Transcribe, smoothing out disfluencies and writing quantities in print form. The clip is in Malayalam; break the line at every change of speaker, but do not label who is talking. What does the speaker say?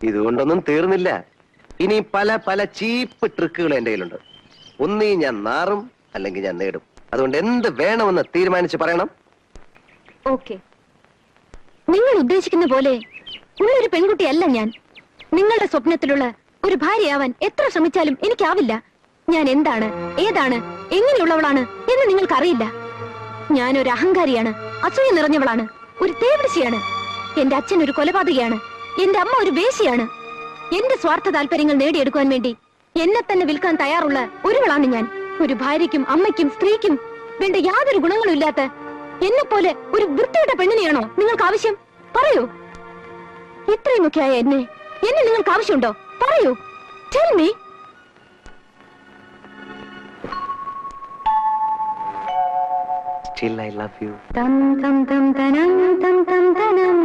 ഇതുകൊണ്ടൊന്നും തീർന്നില്ല. ഇനി പല പല ചീപ്പ് ട്രിക്കുകൾ എന്റെ കയ്യിലുണ്ട്. ഒന്നീ ഞാൻ നാറും, അല്ലെങ്കിൽ ഞാൻ നേടും. അതുകൊണ്ട് എന്ത് വേണമെന്ന് തീരുമാനിച്ച് പറയണം.
ഓക്കെ, നിങ്ങൾ ഉദ്ദേശിക്കുന്ന പോലെ ഉള്ളൊരു പെൺകുട്ടിയല്ല ഞാൻ. നിങ്ങളുടെ സ്വപ്നത്തിലുള്ള ഒരു ഭാര്യയാവാൻ എത്ര ശ്രമിച്ചാലും എനിക്കാവില്ല. ഞാൻ എന്താണ്, ഏതാണ്, എങ്ങനെയുള്ളവളാണ് എന്ന് നിങ്ങൾക്കറിയില്ല. ഞാനൊരു അഹങ്കാരിയാണ്, അസൂയ നിറഞ്ഞവളാണ്, ഒരു തേവിടിശിയാണ്. എന്റെ അച്ഛൻ ഒരു കൊലപാതകയാണ്, എന്റെ അമ്മ ഒരു വേശ്യയാണ്. എന്റെ സ്വാർത്ഥ താല്പര്യങ്ങൾ നേടിയെടുക്കുവാൻ വേണ്ടി എന്നെ തന്നെ വിൽക്കാൻ തയ്യാറുള്ള ഒരുവളാണ് ഞാൻ. ഒരു ഭാര്യയ്ക്കും അമ്മയ്ക്കും സ്ത്രീക്കും വേണ്ട യാതൊരു ഗുണങ്ങളും ഇല്ലാത്ത എന്നെ പോലെ ഒരു വൃത്തിയുടെ പെണ്ണിനെയാണോ നിങ്ങൾക്ക് ആവശ്യം? പറയൂ. ഇത്രയുമൊക്കെ ആയ എന്നെ നിങ്ങൾക്ക് ആവശ്യമുണ്ടോ? പറയൂ. Tell me.
Still I love you.
Tam tam tam tanam tam tam tanam